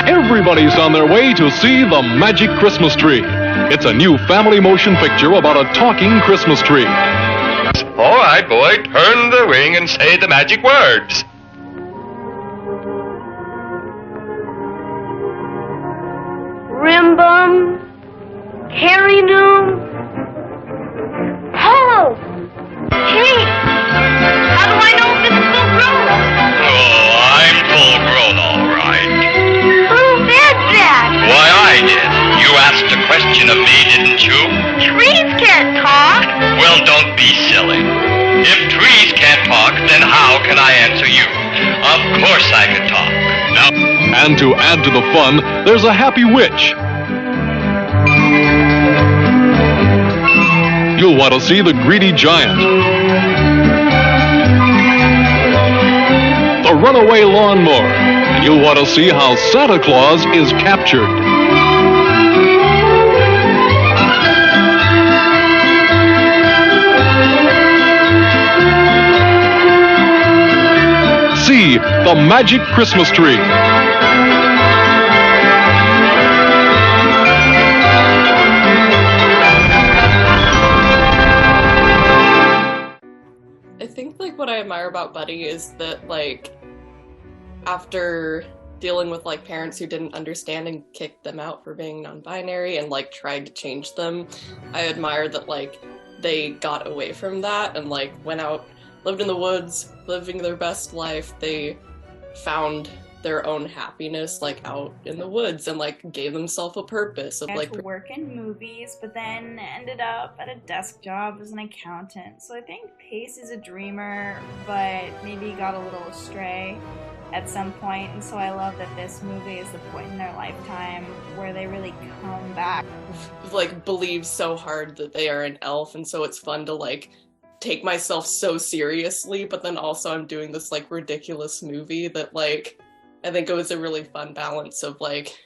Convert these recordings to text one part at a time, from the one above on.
Everybody's on their way to see The Magic Christmas Tree. It's a new family motion picture about a talking Christmas tree. All right, boy, turn the ring and say the magic words. Rimbum, Carry-Noom, Polo. Hey, how do I know if it's full grown? Oh, I'm full grown, all right. Who said that? Why, I did. You asked a question of me, didn't you? Trees can't talk. Well, don't be silly. If trees can't talk, then how can I answer you? Of course I can talk. Now, And to add to the fun, there's a happy witch. You'll want to see The Greedy Giant, The Runaway Lawnmower, and you'll want to see how Santa Claus is captured. See The Magic Christmas Tree. I think, like, what I admire about Buddy is that, like, after dealing with, like, parents who didn't understand and kicked them out for being non-binary and, like, tried to change them, I admire that, like, they got away from that and, like, went out, lived in the woods, living their best life. They found their own happiness, like, out in the woods and, like, gave themselves a purpose of, like, to work in movies, but then ended up at a desk job as an accountant. So I think Pace is a dreamer, but maybe got a little astray at some point, and so I love that this movie is the point in their lifetime where they really come back. like, believe so hard that they are an elf, and so it's fun to, like, take myself so seriously, but then also I'm doing this, like, ridiculous movie that, like, I think it was a really fun balance of, like,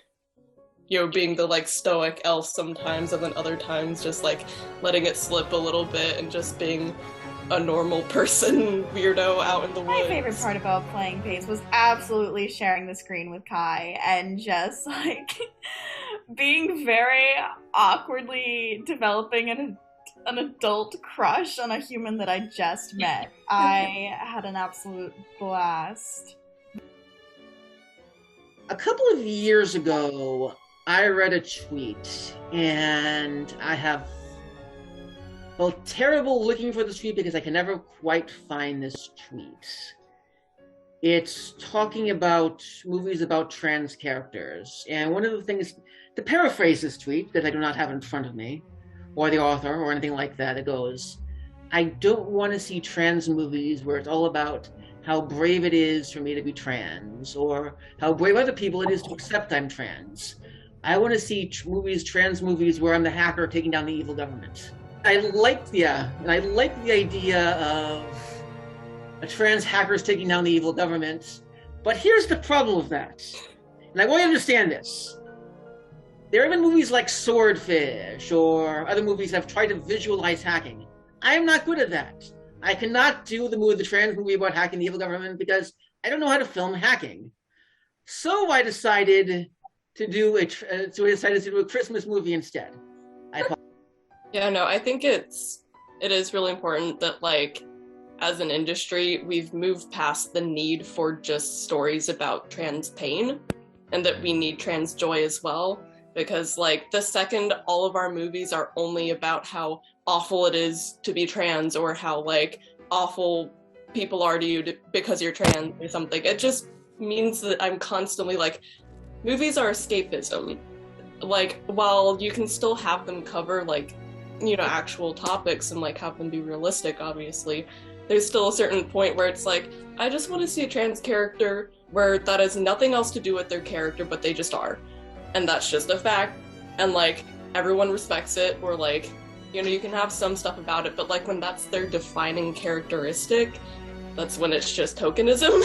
you know, being the, like, stoic elf sometimes, and then other times just, like, letting it slip a little bit and just being a normal person weirdo out in the woods. My favorite part about playing Pace was absolutely sharing the screen with Kai and just, like, being very awkwardly developing an adult crush on a human that I just met. I had an absolute blast. A couple of years ago, I read a tweet, and I have felt terrible looking for this tweet because I can never quite find this tweet. It's talking about movies about trans characters, and one of the things, to paraphrase this tweet, that I do not have in front of me, or the author, or anything like that, it goes, I don't want to see trans movies where it's all about how brave it is for me to be trans, or how brave other people it is to accept I'm trans. I want to see trans movies where I'm the hacker taking down the evil government. I like the idea of a trans hackers taking down the evil government, but here's the problem with that, and I want you to understand this. There have been movies like Swordfish, or other movies that have tried to visualize hacking. I am not good at that. I cannot do the trans movie about hacking the evil government because I don't know how to film hacking. So I decided to do a Christmas movie instead. Yeah, no, I think it is really important that, like, as an industry, we've moved past the need for just stories about trans pain, and that we need trans joy as well. Because, like, the second all of our movies are only about how awful it is to be trans, or how, like, awful people are to you because you're trans or something, it just means that I'm constantly, like, movies are escapism. Like, while you can still have them cover, like, you know, actual topics and, like, have them be realistic, obviously, there's still a certain point where it's like, I just want to see a trans character where that has nothing else to do with their character, but they just are. And that's just a fact, and, like, everyone respects it, or, like, you know, you can have some stuff about it, but, like, when that's their defining characteristic, that's when it's just tokenism.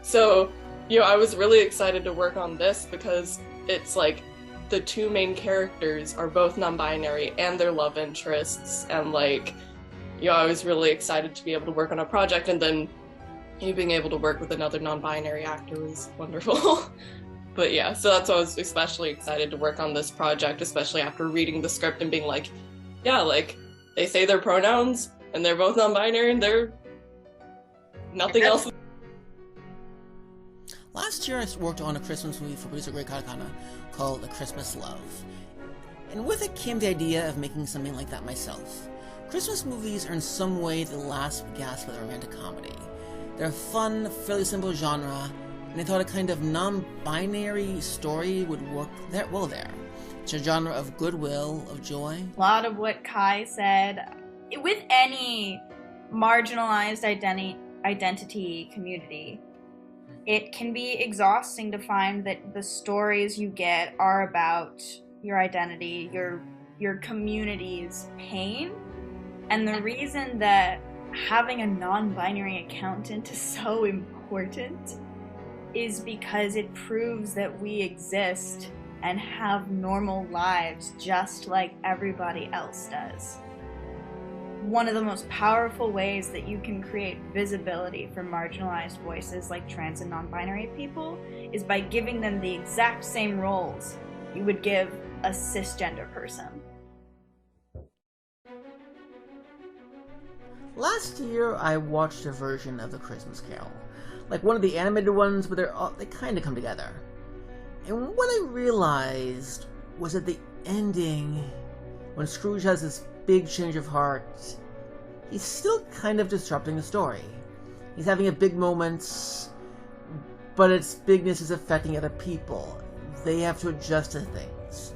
So, you know, I was really excited to work on this because it's, like, the two main characters are both non-binary and their love interests, and, like, you know, I was really excited to be able to work on a project, and then you being able to work with another non-binary actor was wonderful. But yeah, so that's why I was especially excited to work on this project, especially after reading the script and being like, yeah, like, they say their pronouns, and they're both non-binary, and they're nothing else. Last year I worked on a Christmas movie for producer Greg Katakana called A Christmas Love. And with it came the idea of making something like that myself. Christmas movies are in some way the last gasp of the romantic comedy. They're a fun, fairly simple genre, and I thought a kind of non-binary story would work well there. It's a genre of goodwill, of joy. A lot of what Kai said, with any marginalized identity community, it can be exhausting to find that the stories you get are about your identity, your community's pain. And the reason that having a non-binary accountant is so important is because it proves that we exist and have normal lives just like everybody else does. One of the most powerful ways that you can create visibility for marginalized voices like trans and non-binary people is by giving them the exact same roles you would give a cisgender person. Last year, I watched a version of The Christmas Carol. Like one of the animated ones, but they kind of come together. And what I realized was at the ending, when Scrooge has this big change of heart, he's still kind of disrupting the story. He's having a big moment, but its bigness is affecting other people. They have to adjust to things.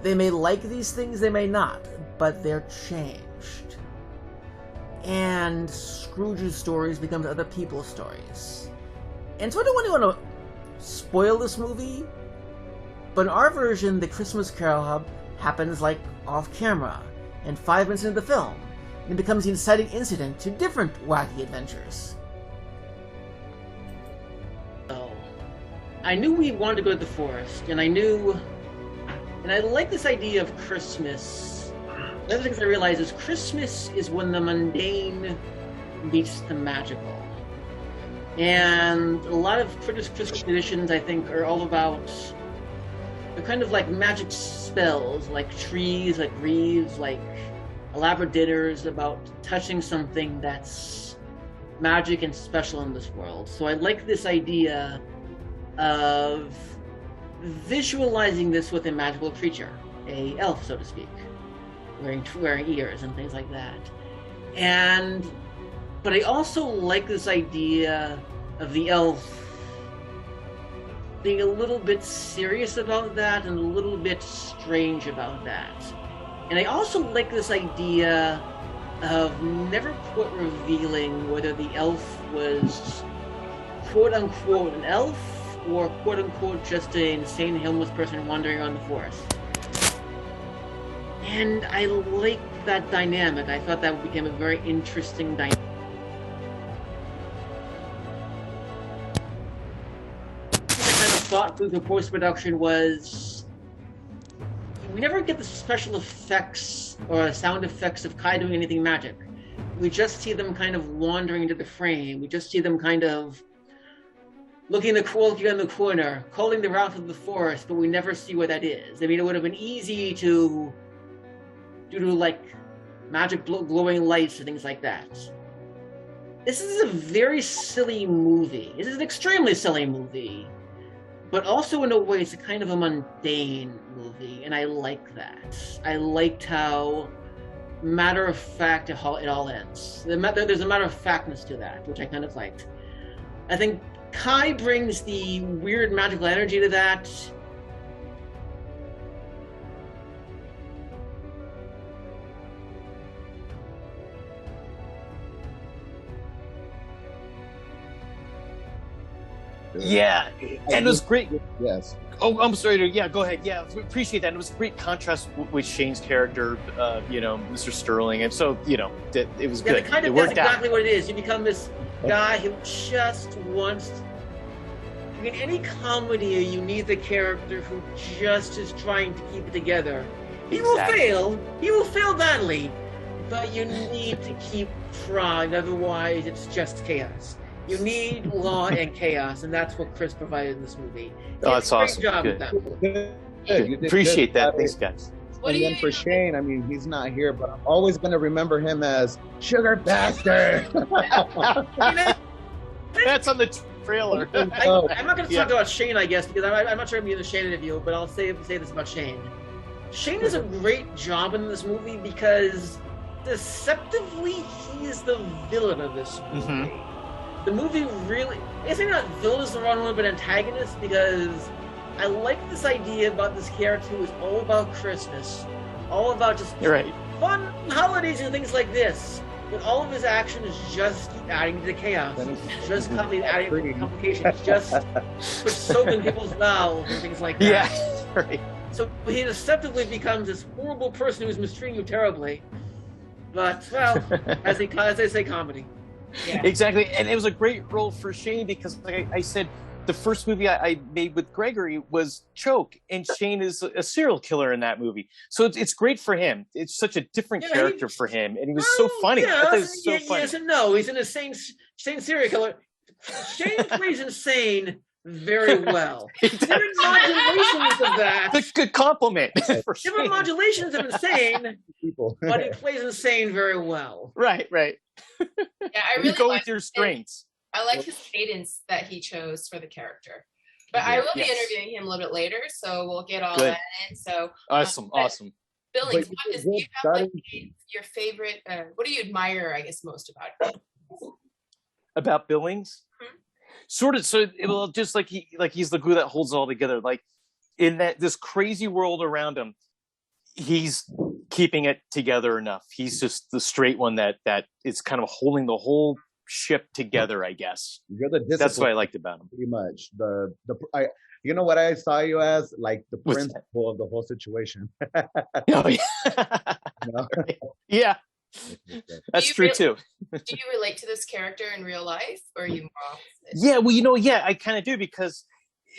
They may like these things, they may not, but they're changed. And Scrooge's stories become other people's stories. And so I don't want to spoil this movie, but in our version, the Christmas Carol Hub happens like off camera, and 5 minutes into the film, and it becomes the inciting incident to different wacky adventures. So, I knew we wanted to go to the forest, and I like this idea of Christmas. One of the things I realized is Christmas is when the mundane meets the magical. And a lot of Christmas traditions, I think, are all about, they're kind of like magic spells, like trees, like wreaths, like elaborate dinners, about touching something that's magic and special in this world. So I like this idea of visualizing this with a magical creature, a elf, so to speak. Wearing ears and things like that. But I also like this idea of the elf being a little bit serious about that and a little bit strange about that. And I also like this idea of never quite revealing whether the elf was quote-unquote an elf or quote-unquote just an insane homeless person wandering around the forest. And I like that dynamic. I thought that became a very interesting dynamic. The kind of thought through the post-production was we never get the special effects or sound effects of Kai doing anything magic. We just see them kind of wandering into the frame. We just see them kind of looking in the corner, calling the route of the forest, but we never see where that is. I mean, it would have been easy to due to like magic glowing lights and things like that. This is a very silly movie. This is an extremely silly movie, but also in a way it's a kind of a mundane movie, and I like that. I liked how matter of fact it all ends. There's a matter of factness to that, which I kind of liked. I think Kai brings the weird magical energy to that. Yeah, and it was great. Yes. Oh, I'm sorry. Yeah, go ahead. Yeah, appreciate that. And it was a great contrast with Shane's character, Mr. Sterling, and so it was good. It worked out. That's exactly what it is. You become this guy who just wants. In any comedy, you need the character who just is trying to keep it together. He will fail. He will fail badly, but you need to keep trying. Otherwise, it's just chaos. You need law and chaos, and that's what Chris provided in this movie. Oh, that's awesome. Great job Good. with that. Good. You did Appreciate good. that. Thanks, guys. And then for Shane, I mean, he's not here, but I'm always going to remember him as Sugar Bastard. That's on the trailer. I'm not going to talk about Shane, I guess, because I'm not sure I'm going to be in the Shane interview, but I'll say this about Shane. Shane does a great job in this movie because deceptively he is the villain of this movie. Mm-hmm. The movie really, I guess maybe not villain is the wrong word, but antagonist, because I like this idea about this character who is all about Christmas, all about just fun holidays and things like this. But all of his action is just adding to the chaos, just adding to the complications, just soaking people's mouths and things like that. Yeah, right. So he deceptively becomes this horrible person who's mistreating you terribly. But, well, as they say, comedy. Yeah. Exactly, and it was a great role for Shane because, like I said, the first movie I made with Gregory was Choke, and Shane is a serial killer in that movie. So it's great for him. It's such a different character for him, and he was so funny. Yeah, I thought it was so funny. Yes and no. He's in the same serial killer. Shane plays insane very well. Different modulations of that. That's a good compliment. Different modulations of insane, but he plays insane very well. Right. Yeah, I really go with your strengths. I like his cadence that he chose for the character. But I will be interviewing him a little bit later, so we'll get all that in. So awesome. Billings, do you have like your favorite? What do you admire, I guess, most about him? About Billings? Mm-hmm. Sort of. So it will just he's the glue that holds it all together. Like in this crazy world around him, he's keeping it together enough. He's just the straight one that is kind of holding the whole ship together, I guess. You're the discipline. That's what I liked about him. Pretty much. You know what I saw you as? Like the principal of the whole situation. Oh, yeah. Yeah. That's true too. Do you relate to this character in real life, or are you more opposite? Yeah, well, I kind of do, because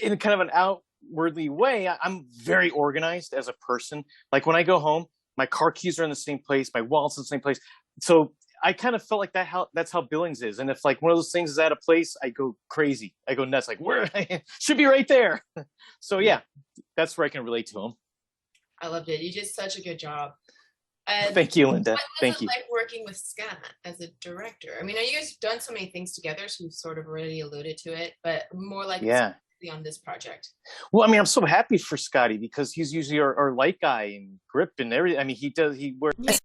in kind of an outwardly way, I'm very organized as a person. Like when I go home, my car keys are in the same place, my wallet's in the same place. So I kind of felt like that's how Billings is. And if like one of those things is out of place, I go crazy. I go nuts. Like, where should be right there. So yeah, that's where I can relate to him. I loved it. You did such a good job. Thank you, Linda. Thank you. Like working with Scott as a director. I mean, you guys have done so many things together, so we've sort of already alluded to it, but more like on this project. Well, I mean, I'm so happy for Scotty because he's usually our light guy and grip and everything. I mean, he works.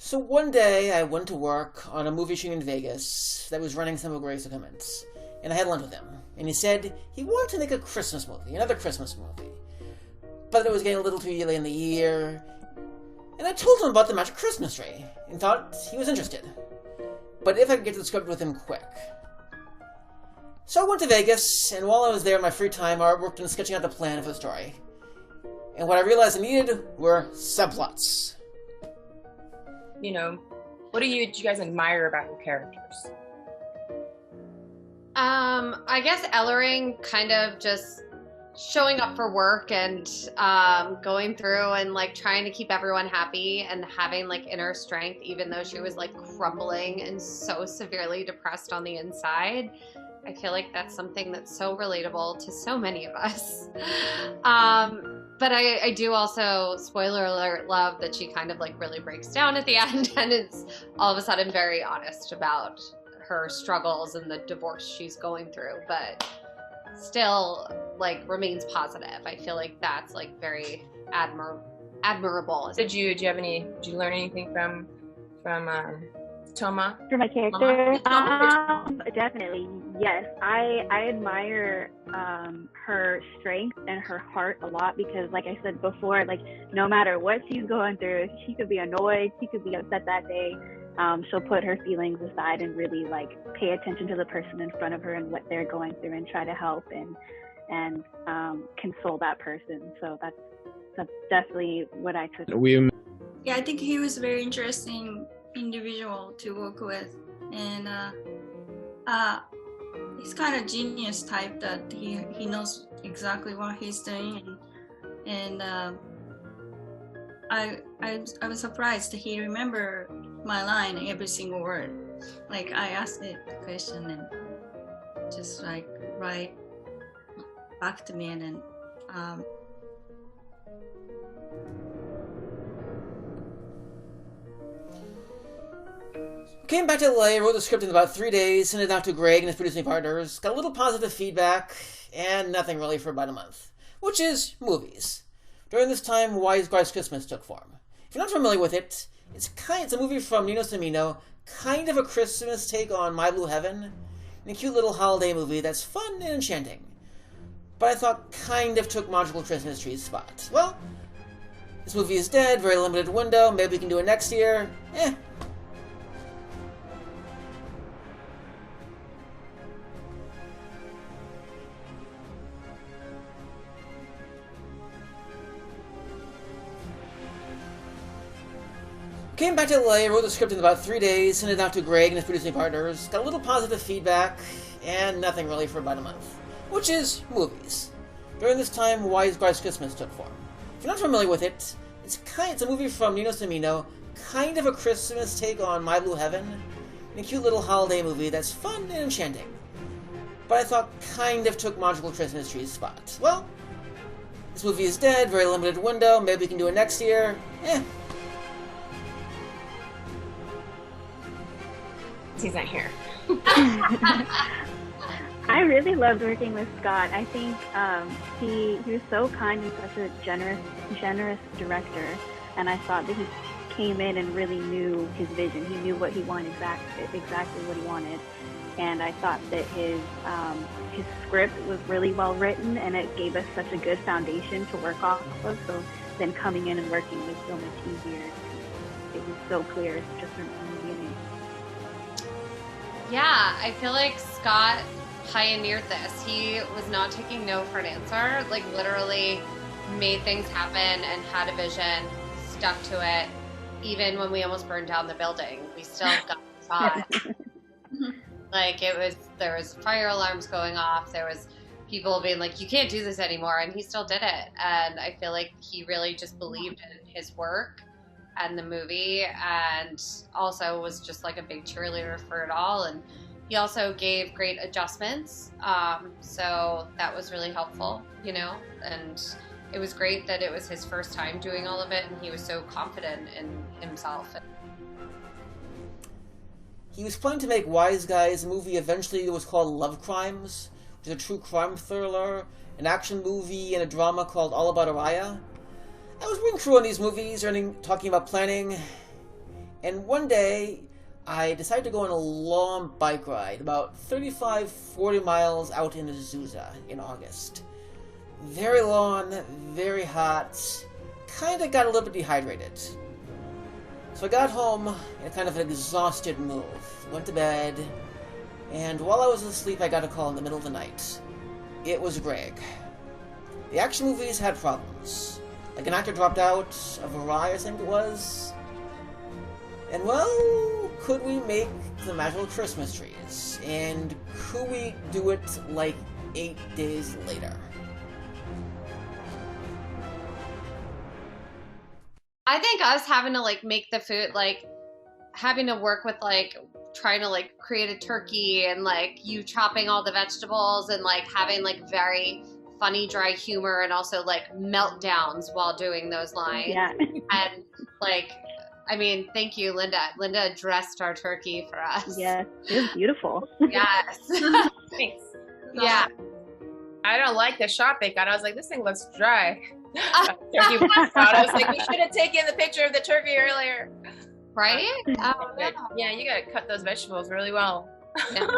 So one day I went to work on a movie shooting in Vegas that was running some of Gray's comments, and I had lunch with him, and he said he wanted to make a Christmas movie, another Christmas movie, but it was getting a little too late in the year, and I told him about the Magic Christmas Tree, and thought he was interested, but if I could get to the script with him quick. So I went to Vegas, and while I was there in my free time, I worked on sketching out the plan for the story, and what I realized I needed were subplots. You know, what do you guys admire about your characters? I guess Ellering kind of just showing up for work and going through and like trying to keep everyone happy and having like inner strength, even though she was like crumbling and so severely depressed on the inside. I feel like that's something that's so relatable to so many of us. But I do also, spoiler alert, love that she kind of like really breaks down at the end and is all of a sudden very honest about her struggles and the divorce she's going through, but still like remains positive. I feel like that's like very admirable. Did you learn anything from Toma? For my character? Definitely, yes. I admire her strength and her heart a lot because, like I said before, like no matter what she's going through, she could be annoyed, she could be upset that day. She'll put her feelings aside and really like pay attention to the person in front of her and what they're going through and try to help and console that person. So that's definitely what I took. Yeah, I think he was a very interesting individual to work with, and he's kind of genius type that he knows exactly what he's doing, and I was surprised that he remembered my line every single word. like I asked it the question and just like right back to me, and then Came back to LA, wrote the script in about 3 days, sent it out to Greg and his producing partners, got a little positive feedback, and nothing really for about a month. Which is movies. During this time, Wise Guy's Christmas took form. If you're not familiar with it, it's a movie from Nino Cimino, kind of a Christmas take on My Blue Heaven, and a cute little holiday movie that's fun and enchanting. But I thought kind of took Magical Christmas Tree's spot. Well, this movie is dead, very limited window, maybe we can do it next year. Came back to LA, wrote the script in about 3 days, sent it out to Greg and his producing partners, got a little positive feedback, and nothing really for about a month. Which is movies. During this time, Wise Guy's Christmas took form. If you're not familiar with it, it's a movie from Nino Cimino, kind of a Christmas take on My Blue Heaven, and a cute little holiday movie that's fun and enchanting. But I thought kind of took Magical Christmas Tree's spot. Well, this movie is dead, very limited window, maybe we can do it next year. He's not here. I really loved working with Scott. I think he was so kind and such a generous director, and I thought that he came in and really knew his vision. He knew what he wanted, exactly what he wanted, and I thought that his script was really well written, and it gave us such a good foundation to work off of. So then coming in and working was so much easier. It was so clear just from the beginning. Yeah, I feel like Scott pioneered this. He was not taking no for an answer, like literally made things happen and had a vision, stuck to it. Even when we almost burned down the building, we still got the shot. Like there was fire alarms going off. There was people being like, you can't do this anymore. And he still did it. And I feel like he really just believed in his work and the movie, and also was just like a big cheerleader for it all. And he also gave great adjustments, so that was really helpful, and it was great that it was his first time doing all of it, and he was so confident in himself. He was planning to make Wise Guys. A movie eventually that was called Love Crimes, which is a true crime thriller, an action movie, and a drama called All About Araya. I was reading through on these movies, talking about planning, and one day I decided to go on a long bike ride, about 35-40 miles out in Azusa in August. Very long, very hot, kind of got a little bit dehydrated. So I got home in kind of an exhausted mood, went to bed, and while I was asleep I got a call in the middle of the night. It was Greg. The action movies had problems. Like an actor dropped out of Araya, I think it was. And well, could we make the Magical Christmas Trees? And could we do it like 8 days later? I think us having to make the food, having to work with trying to create a turkey, and you chopping all the vegetables, and having very funny dry humor, and also meltdowns while doing those lines. Yeah. And I mean, thank you, Linda. Linda dressed our turkey for us. Yes, it was beautiful. Yes. Thanks. Yeah. I don't like the shot they got. I was like, this thing looks dry. Turkey was out. I was like, we should have taken the picture of the turkey earlier. Right? Oh, no. Yeah, you gotta cut those vegetables really well. Yeah.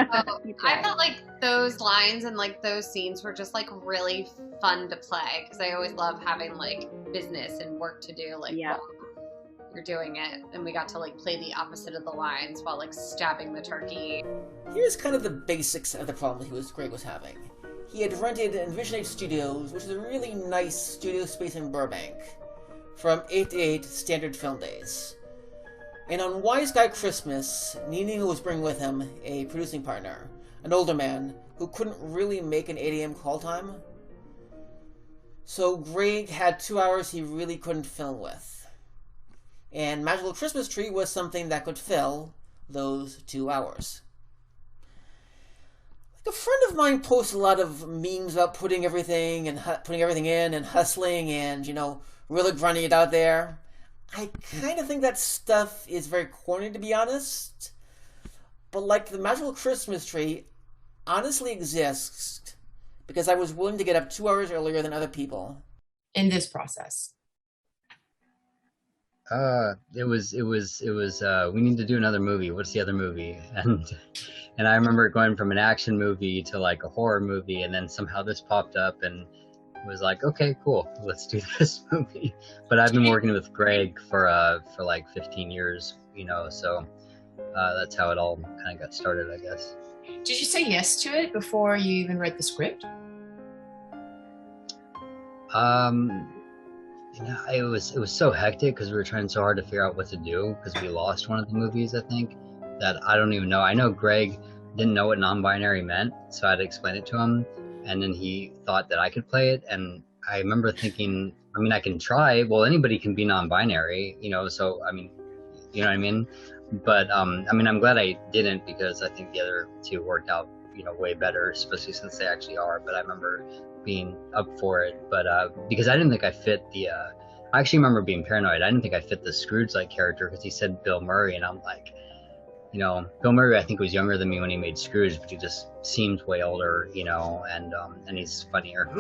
I felt like those lines and those scenes were just really fun to play, because I always love having business and work to do while you're doing it, and we got to play the opposite of the lines while stabbing the turkey. Here's kind of the basics of the problem Greg was having. He had rented Envision 8 Studios, which is a really nice studio space in Burbank, from 8 to 8 standard film days. And on Wise Guy Christmas, Nino was bringing with him a producing partner, an older man who couldn't really make an 8 a.m. call time. So Greg had 2 hours he really couldn't film with. And Magical Christmas Tree was something that could fill those 2 hours. Like a friend of mine posts a lot of memes about putting everything in and hustling and, really grinding it out there. I kind of think that stuff is very corny, to be honest. But like the magical Christmas tree honestly exists because I was willing to get up 2 hours earlier than other people. In this process. It was we need to do another movie. What's the other movie? And I remember going from an action movie to like a horror movie, and then somehow this popped up and was like, okay, cool, let's do this movie. But I've been working with Greg for like 15 years, so that's how it all kind of got started, I guess. Did you say yes to it before you even read the script? It was so hectic because we were trying so hard to figure out what to do because we lost one of the movies, I think, that I don't even know. I know Greg didn't know what non-binary meant, so I had to explain it to him, and then he thought that I could play it, and I remember thinking, I can try. Well, anybody can be non-binary, so you know what I mean? But I'm glad I didn't because I think the other two worked out, way better, especially since they actually are. But I remember being up for it, but because I didn't think I fit the I actually remember being paranoid. I didn't think I fit the Scrooge-like character because he said Bill Murray, and I'm like, Bill Murray I think was younger than me when he made Scrooge, but he just seemed way older, and he's funnier.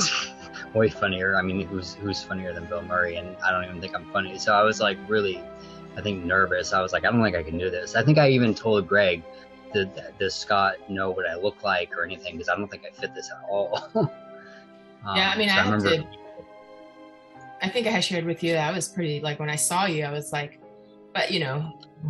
Way funnier. Who's funnier than Bill Murray? And I don't even think I'm funny. So I was like really, I think, nervous. I was like, I don't think I can do this. I think I even told Greg, does Scott know what I look like or anything, because I don't think I fit this at all. Yeah, I think I had shared with you that I was pretty, like, when I saw you, I was like, but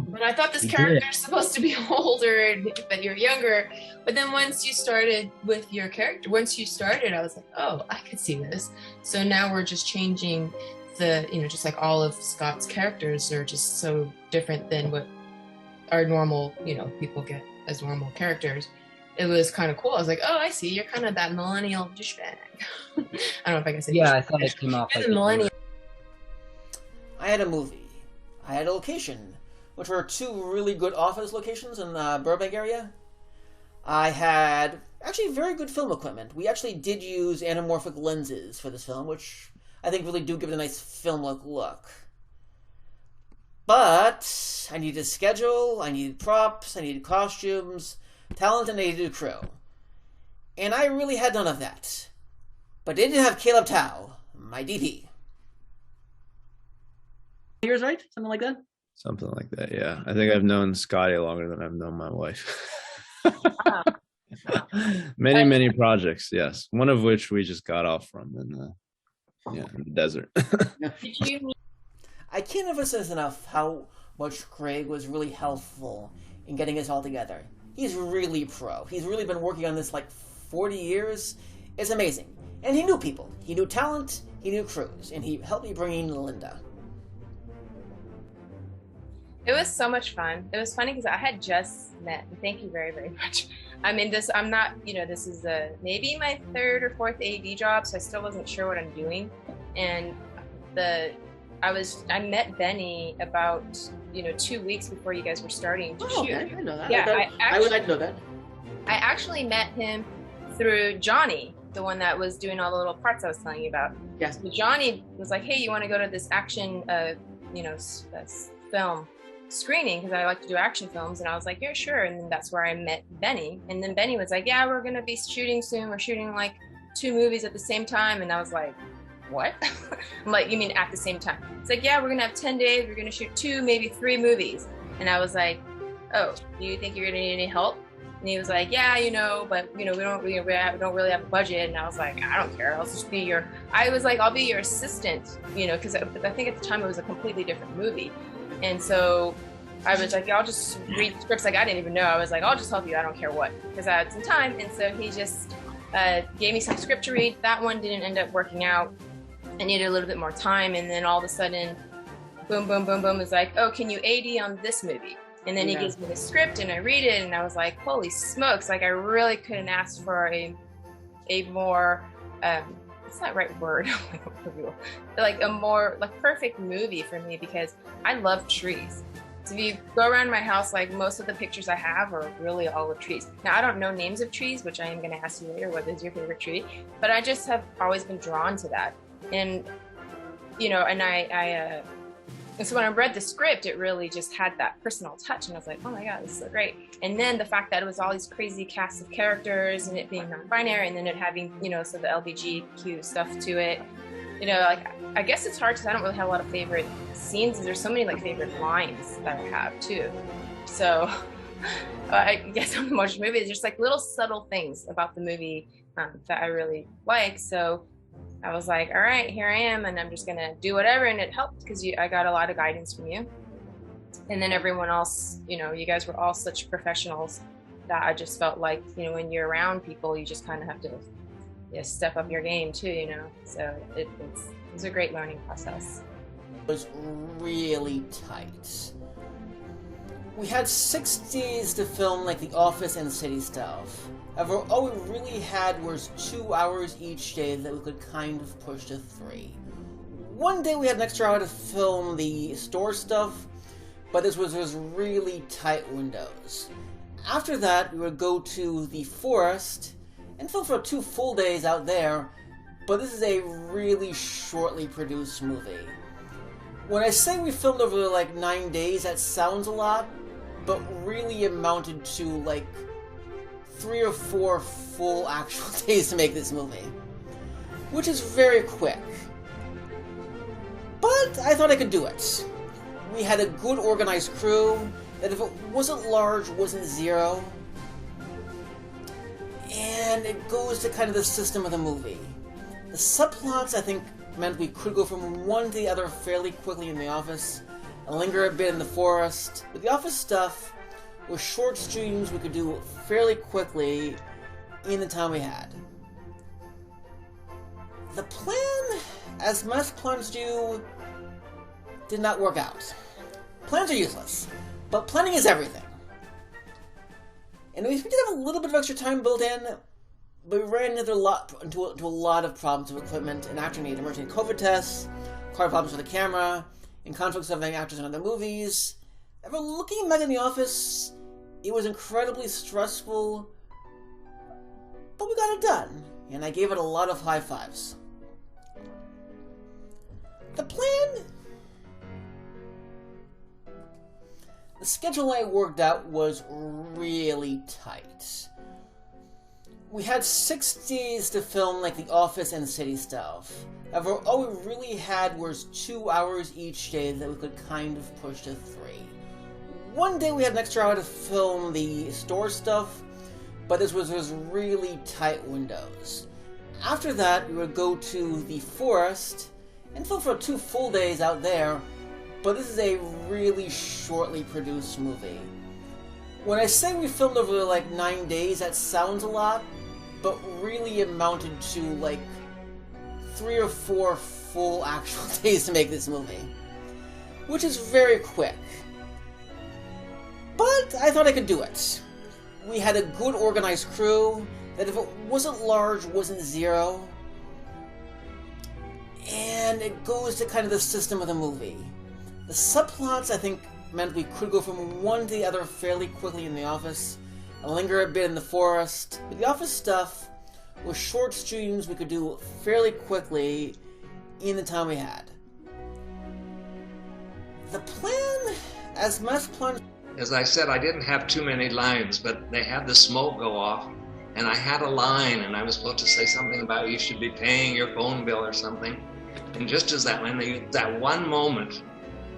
but I thought this character is supposed to be older, but you're younger. But then once you started with your character, I was like, oh, I could see this. So now we're just changing just like all of Scott's characters are just so different than what our normal, people get as normal characters. It was kind of cool. I was like, oh, I see. You're kind of that millennial douchebag. I don't know if I can say. Yeah, I thought it came off like millennial. I had a movie. I had a location, which were 2 really good office locations in the Burbank area. I had actually very good film equipment. We actually did use anamorphic lenses for this film, which I think really do give it a nice film-like look. But I needed a schedule, I needed props, I needed costumes, talent, and I needed a crew. And I really had none of that. But I did have Caleb Tao, my DP. Years, right? Something like that? Something like that, yeah. I think I've known Scotty longer than I've known my wife. Many projects, yes. One of which we just got off from in the desert. I can't emphasize enough how much Greg was really helpful in getting us all together. He's really pro. He's really been working on this like 40 years. It's amazing. And he knew people. He knew talent. He knew crews. And he helped me bring in Linda. It was so much fun. It was funny because I had just met. Thank you very, very much. I'm this is maybe my 3rd or 4th AD job, so I still wasn't sure what I'm doing. And I met Benny about 2 weeks before you guys were starting to shoot. Okay. I know that. Yeah, I would like to know that. I actually met him through Johnny, the one that was doing all the little parts I was telling you about. Yes. So Johnny was like, "Hey, you want to go to this action, film screening? Because I like to do action films." And I was like, "Yeah, sure." And then that's where I met Benny. And then Benny was like, "Yeah, we're gonna be shooting soon. We're shooting like 2 movies at the same time." And I was like, what? I'm like, you mean at the same time? It's like, yeah, we're gonna have 10 days. We're gonna shoot 2, maybe 3 movies. And I was like, oh, do you think you're gonna need any help? And he was like, yeah, but we don't really have a budget. And I was like, I don't care. I'll just be I'll be your assistant, because I think at the time it was a completely different movie. And so I was like, yeah, I'll just read scripts like I didn't even know. I was like, I'll just help you. I don't care what, because I had some time. And so he just gave me some script to read. That one didn't end up working out. I needed a little bit more time, and then all of a sudden, boom, boom, boom, boom, it's like, oh, can you AD on this movie? And then he gives me the script, and I read it, and I was like, holy smokes, like I really couldn't ask for a more, it's not the right word, like a more like perfect movie for me, because I love trees. So if you go around my house, like most of the pictures I have are really all of trees. Now I don't know names of trees, which I am going to ask you later, what is your favorite tree? But I just have always been drawn to that. And, you know, and so when I read the script, it really just had that personal touch. And I was like, oh my God, this is so great. And then the fact that it was all these crazy cast of characters and it being non-binary and then it having, you know, so the LGBTQ stuff to it, you know, like, I guess it's hard because I don't really have a lot of favorite scenes. There's so many like favorite lines that I have too. So I guess on the motion movie, there's just like little subtle things about the movie that I really like. So I was like, all right, here I am, and I'm just gonna do whatever. And it helped because I got a lot of guidance from you. And then everyone else, you know, you guys were all such professionals that I just felt like, you know, when you're around people, you just kind of have to step up your game too, you know. So it was a great learning process. It was really tight. We had 6 days to film like the office and city stuff. However, all we really had was 2 hours each day that we could kind of push to 3. One day we had an extra hour to film the store stuff, but this was really tight windows. After that, we would go to the forest and film for 2 full days out there, but this is a really shortly produced movie. When I say we filmed over like 9 days, that sounds a lot, but really amounted to like 3 or 4 full actual days to make this movie, which is very quick. But I thought I could do it. We had a good organized crew that if it wasn't large, wasn't zero. And it goes to kind of the system of the movie. The subplots, I think, meant we could go from one to the other fairly quickly in the office and linger a bit in the forest. With the office stuff, with short streams we could do fairly quickly in the time we had. The plan, as most plans do, did not work out. Plans are useless, but planning is everything. And we did have a little bit of extra time built in, but we ran into a lot of problems with equipment and actor need emergency COVID tests, car problems with the camera, and conflicts of having actors in other movies. Ever looking back in the office, it was incredibly stressful, but we got it done, and I gave it a lot of high fives. The plan... The schedule I worked out was really tight. We had 6 days to film like the office and city stuff. However, all we really had was 2 hours each day that we could kind of push to 3. One day we had an extra hour to film the store stuff, but this was really tight windows. After that, we would go to the forest and film for 2 full days out there, but this is a really shortly produced movie. When I say we filmed over like 9 days, that sounds a lot, but really amounted to like 3 or 4 full actual days to make this movie, which is very quick. But I thought I could do it. We had a good organized crew that if it wasn't large, wasn't zero. And it goes to kind of the system of the movie. The subplots, I think, meant we could go from one to the other fairly quickly in the office and linger a bit in the forest. With the office stuff, with short streams we could do fairly quickly in the time we had. The plan, as most plans... As I said, I didn't have too many lines, but they had the smoke go off, and I had a line, and I was supposed to say something about you should be paying your phone bill or something. And just as that one moment,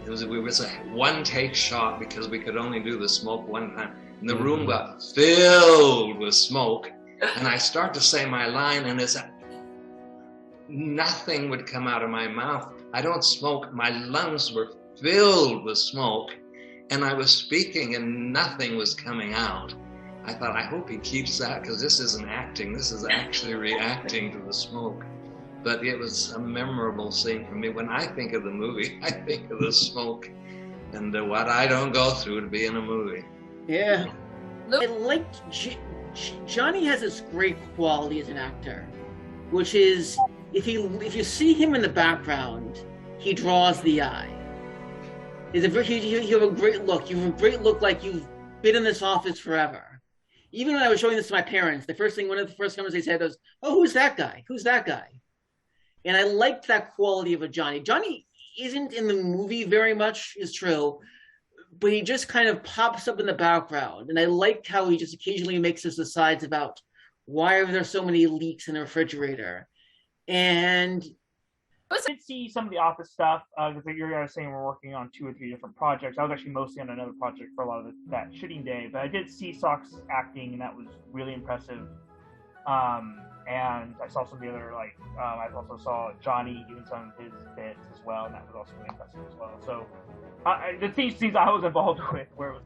it was a one-take shot because we could only do the smoke one time. And the room got filled with smoke, and I start to say my line, and nothing would come out of my mouth. I don't smoke. My lungs were filled with smoke, and I was speaking, and nothing was coming out. I thought, I hope he keeps that, because this isn't acting. This is actually reacting to the smoke. But it was a memorable scene for me. When I think of the movie, I think of the smoke and what I don't go through to be in a movie. Yeah. I liked Johnny has this great quality as an actor, which is if you see him in the background, he draws the eye. You have a great look. You have a great look like you've been in this office forever. Even when I was showing this to my parents, one of the first comments they said was, "Oh, who's that guy? Who's that guy?" And I liked that quality of a Johnny. Johnny isn't in the movie very much, is true, but he just kind of pops up in the background. And I liked how he just occasionally makes his asides about why are there so many leaks in the refrigerator. And I did see some of the office stuff because you're saying we're working on 2 or 3 different projects. I was actually mostly on another project for a lot of that shooting day, but I did see Sock's acting, and that was really impressive. And I saw some of the other, I also saw Johnny doing some of his bits as well, and that was also really impressive as well. So the scenes I was involved with where it was.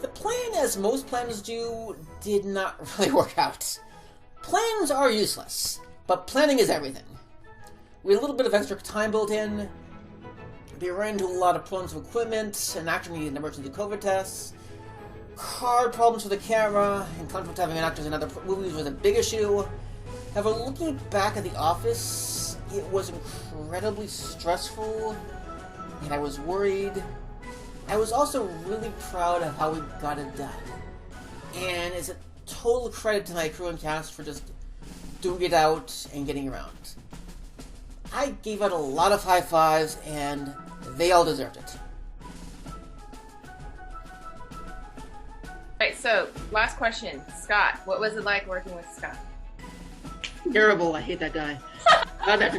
The plan, as most plans do, did not really work out. Plans are useless, but planning is everything. We had a little bit of extra time built in. We ran into a lot of problems with equipment, and actor needed emergency COVID tests. Hard problems with the camera, and conflict having actors in other movies was a big issue. However, looking back at The Office, it was incredibly stressful, and I was worried. I was also really proud of how we got it done. And it's a total credit to my crew and cast for just doing it out and getting around. I gave out a lot of high fives, and they all deserved it. Alright, so last question. Scott, what was it like working with Scott? Terrible. I hate that guy. Scott,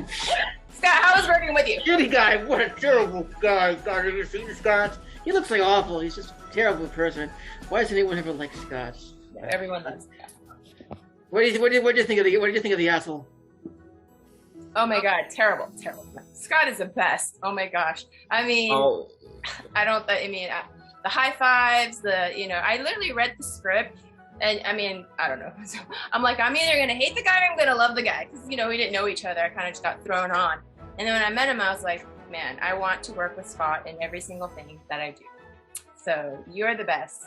how was working with you? Shitty guy. What a terrible guy. God, have you seen Scott? He looks like awful. He's just a terrible person. Why does anyone ever like Scott? Yeah, everyone loves Scott. What did you think of the asshole? Oh my god, terrible. Scott is the best. Oh my gosh. I mean, the high fives, I literally read the script, and I don't know. So I'm like, I'm either gonna hate the guy or I'm gonna love the guy, because we didn't know each other. I kind of just got thrown on, and then when I met him, I was like, man, I want to work with Scott in every single thing that I do. So you're the best,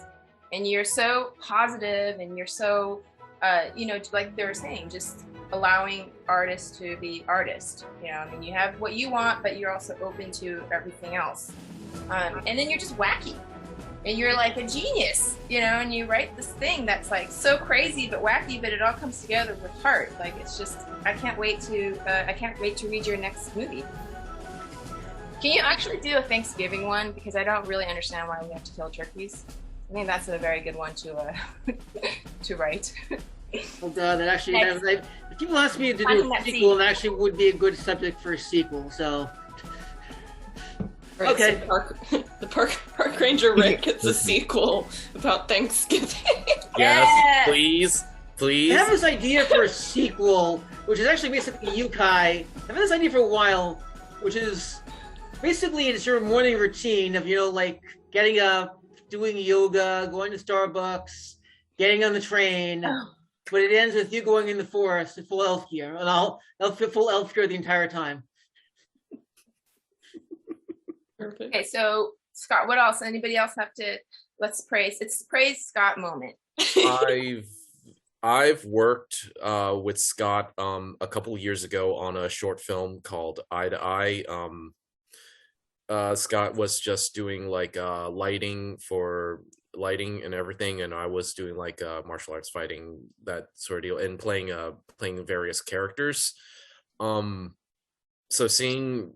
and you're so positive, and you're so, like they were saying, just allowing artists to be artists. You have what you want, but you're also open to everything else. And then you're just wacky, and you're like a genius, and you write this thing that's like so crazy but wacky, but it all comes together with heart. Like, it's just, I can't wait to read your next movie. Can you actually do a Thanksgiving one? Because I don't really understand why we have to kill turkeys. I think that's a very good one to to write. Oh god, that actually, people ask me to do a sequel, and actually would be a good subject for a sequel, so. Right, okay. So the park Ranger Rick gets a sequel about Thanksgiving. Yes, please. I have this idea for a sequel, which is actually basically Yukai. I've had this idea for a while, which is basically it's your morning routine of, getting up, doing yoga, going to Starbucks, getting on the train. But it ends with you going in the forest in full elf gear, and I'll full elf gear the entire time. Perfect. Okay, so Scott, what else? Anybody else have to? Let's praise. It's praise Scott moment. I've worked with Scott a couple years ago on a short film called Eye to Eye. Scott was just doing lighting and everything, and I was doing martial arts fighting, that sort of deal, and playing various characters. So seeing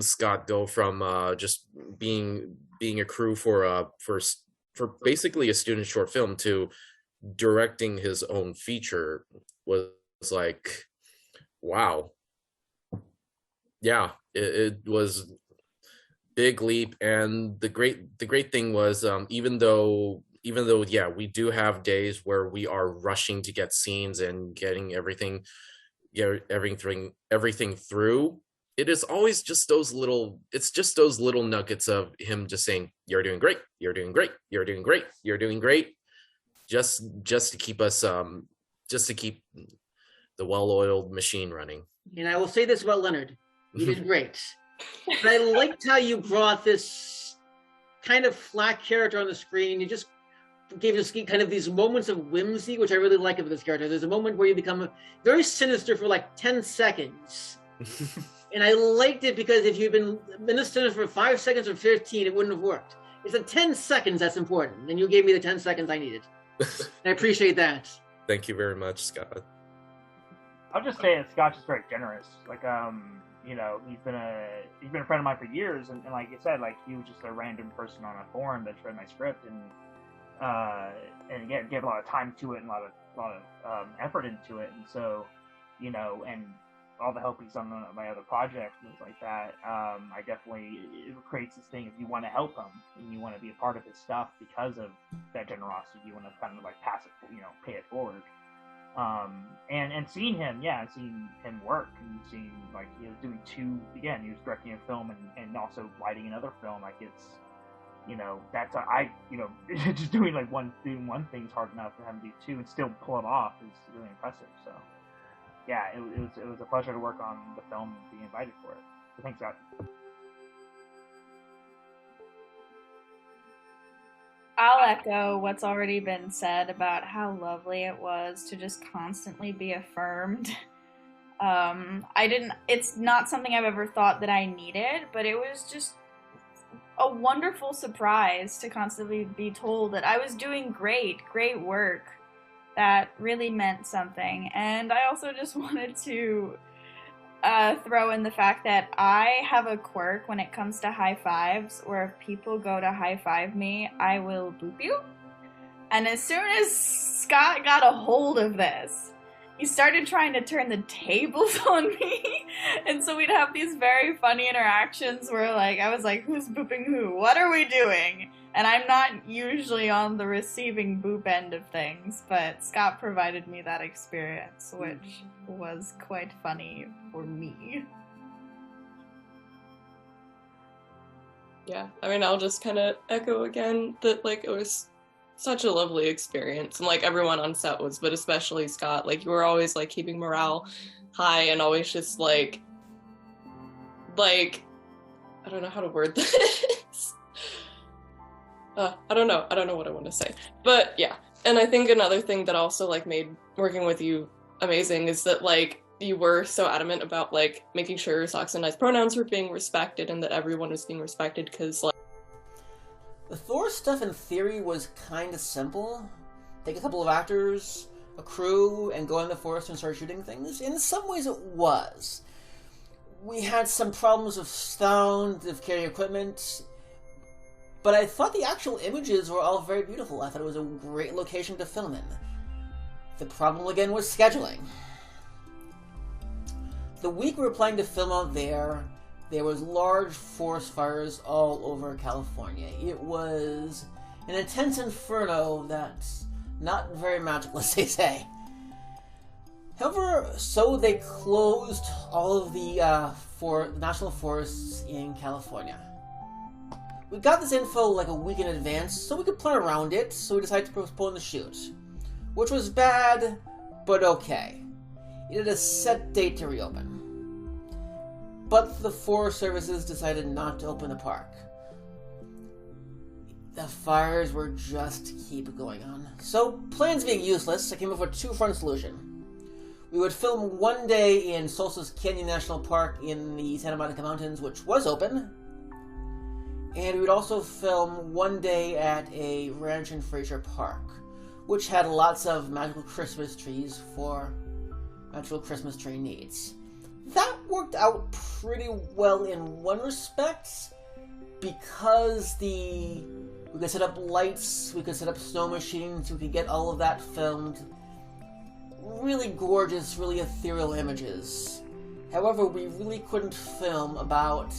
Scott go from just being a crew for basically a student short film to directing his own feature was like, wow. Yeah, it was big leap. And the great thing was, even though we do have days where we are rushing to get scenes and getting everything through, it is always just those little nuggets of him just saying, you're doing great, you're doing great, you're doing great, you're doing great, just to keep us just to keep the well-oiled machine running. And I will say this about Leonard: you did great. But I liked how you brought this kind of flat character on the screen. You just gave us kind of these moments of whimsy, which I really like of this character. There's a moment where you become very sinister for 10 seconds. And I liked it because if you'd been in the cinema for 5 seconds or 15, it wouldn't have worked. It's the 10 seconds that's important, and you gave me the 10 seconds I needed. I appreciate that. Thank you very much, Scott. I'll just say that Scott's just very generous. Like, you know, he's been a friend of mine for years, and like you said, like he was just a random person on a forum that read my script, and again gave a lot of time to it and a lot of effort into it, and so, you know, and all the help he's done on my other projects and things like that, I definitely, it creates this thing. If you want to help him and you want to be a part of his stuff because of that generosity, you want to kind of like pass it, you know, pay it forward. And seeing him work, and seeing like he was doing he was directing a film and also writing another film. Like it's, you know, that's just doing one thing is hard enough for him to do two and still pull it off is really impressive. So yeah, it was a pleasure to work on the film and be invited for it. So thanks, Scott. I'll echo what's already been said about how lovely it was to just constantly be affirmed. It's not something I've ever thought that I needed, but it was just a wonderful surprise to constantly be told that I was doing great work. That really meant something. And I also just wanted to throw in the fact that I have a quirk when it comes to high fives, where if people go to high five me, I will boop you. And as soon as Scott got a hold of this, he started trying to turn the tables on me. And so we'd have these very funny interactions where like I was like, who's booping who? What are we doing? And I'm not usually on the receiving boop end of things, but Scott provided me that experience, which was quite funny for me. Yeah, I mean, I'll just kind of echo again that, like, it was such a lovely experience, and, like, everyone on set was, but especially Scott, like, you were always, like, keeping morale high and always just, like, I don't know how to word this. I don't know what I want to say, but yeah. And I think another thing that also like made working with you amazing is that like you were so adamant about like making sure Socks and I's pronouns were being respected and that everyone was being respected, because like the Thor stuff in theory was kind of simple. Take a couple of actors, a crew, and go in the forest and start shooting things. In some ways it was. We had some problems with sound, of carrying equipment, but I thought the actual images were all very beautiful. I thought it was a great location to film in. The problem again was scheduling. The week we were planning to film out there was large forest fires all over California. It was an intense inferno that's not very magical, as they say. However, so they closed all of the national forests in California. We got this info like a week in advance, so we could plan around it, so we decided to postpone the shoot. Which was bad, but okay. It had a set date to reopen. But the Forest Services decided not to open the park. The fires were just keep going on. So, plans being useless, I came up with a two-front solution. We would film one day in Solstice Canyon National Park in the Santa Monica Mountains, which was open, and we would also film one day at a ranch in Fraser Park, which had lots of magical Christmas trees for magical Christmas tree needs. That worked out pretty well in one respect, because we could set up lights, we could set up snow machines, we could get all of that filmed. Really gorgeous, really ethereal images. However, we really couldn't film about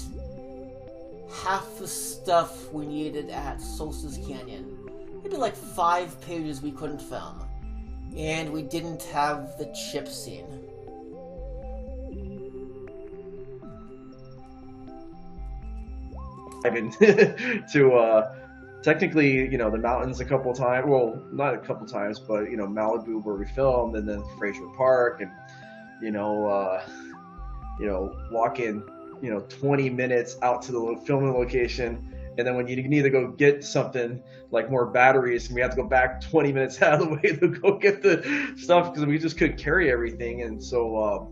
half the stuff we needed at Solstice Canyon. Maybe like 5 pages we couldn't film. And we didn't have the chip scene. I've been to technically, the mountains a couple times. Well, not a couple times, but Malibu where we filmed, and then Fraser Park, and walk in 20 minutes out to the filming location, and then when you need to go get something like more batteries, and we have to go back 20 minutes out of the way to go get the stuff because we just couldn't carry everything, and so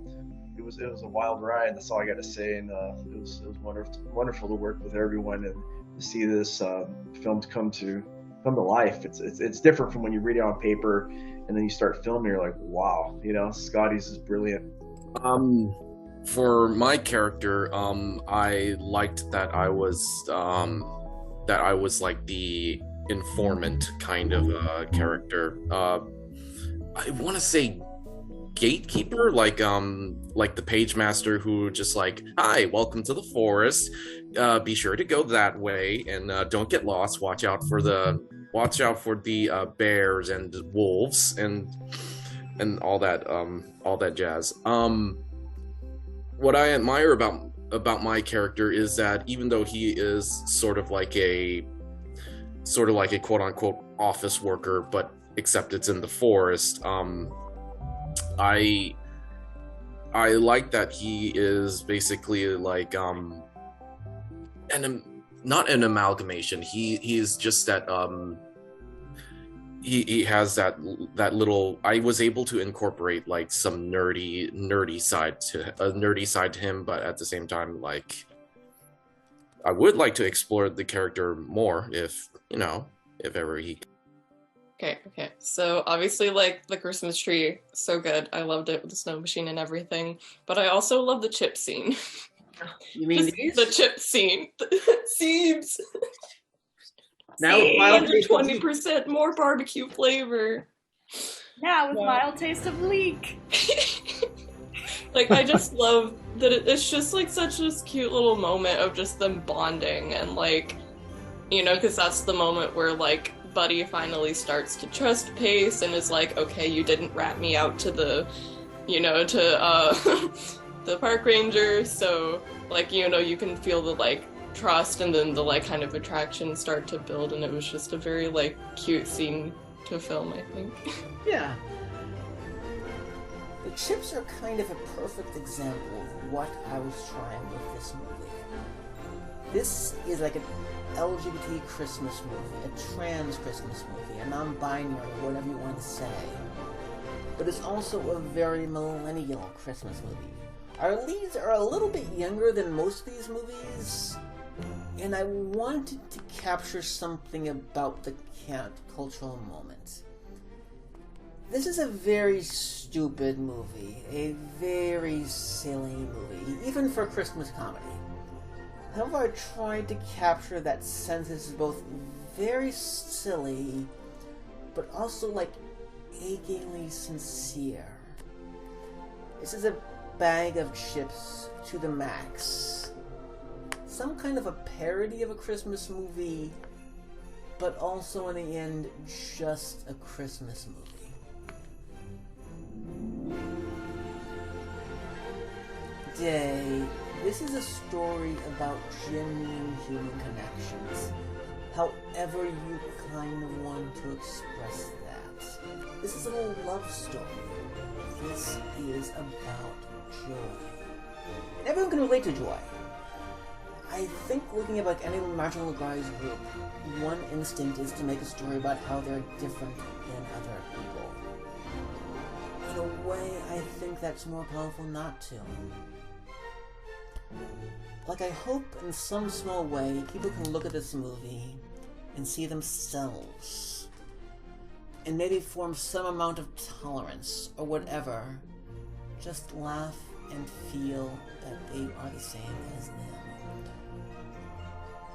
it was a wild ride. That's all I got to say. And it was wonderful to work with everyone and to see this film come to life. It's different from when you read it on paper and then you start filming. You're like, wow, Scotty's is brilliant. For my character, I liked that I was like the informant kind of character. I want to say gatekeeper, like the page master who just like, hi, welcome to the forest. Be sure to go that way and don't get lost. Watch out for the bears and wolves and all that jazz. What I admire about my character is that even though he is sort of like a quote unquote office worker, but except it's in the forest, I like that he is basically like not an amalgamation. He is just that he has that little. I was able to incorporate like some nerdy side to him, but at the same time, like I would like to explore the character more if ever he. Okay. So obviously, like the Christmas tree, so good. I loved it with the snow machine and everything. But I also love the chip scene. You mean these? The chip scene? Seeds. Now 120% more barbecue flavor. Now with mild taste of leek. Like, I just love that it's just like such this cute little moment of just them bonding and like, because that's the moment where like Buddy finally starts to trust Pace and is like, okay, you didn't rat me out to the, the park ranger, so like, you can feel the like trust and then the like kind of attraction start to build, and it was just a very like cute scene to film, I think. Yeah. The chips are kind of a perfect example of what I was trying with this movie. This is like an LGBT Christmas movie, a trans Christmas movie, a non-binary, whatever you want to say. But it's also a very millennial Christmas movie. Our leads are a little bit younger than most of these movies, and I wanted to capture something about the cultural moment. This is a very stupid movie, a very silly movie, even for a Christmas comedy. However, I tried to capture that sense as both very silly, but also like achingly sincere. This is a bag of chips to the max. Some kind of a parody of a Christmas movie, but also in the end, just a Christmas movie. This is a story about genuine human connections, however you kind of want to express that. This is a love story. This is about joy. And everyone can relate to joy. I think looking at like any marginalized group, one instinct is to make a story about how they're different than other people. In a way, I think that's more powerful not to. Like, I hope in some small way people can look at this movie and see themselves, and maybe form some amount of tolerance or whatever. Just laugh and feel that they are the same as them.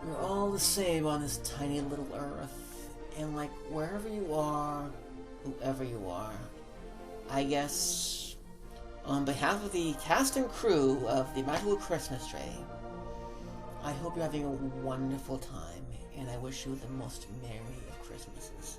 We're all the same on this tiny little earth, and like wherever you are, whoever you are, I guess on behalf of the cast and crew of the Magical Christmas Tree, I hope you're having a wonderful time, and I wish you the most merry of Christmases.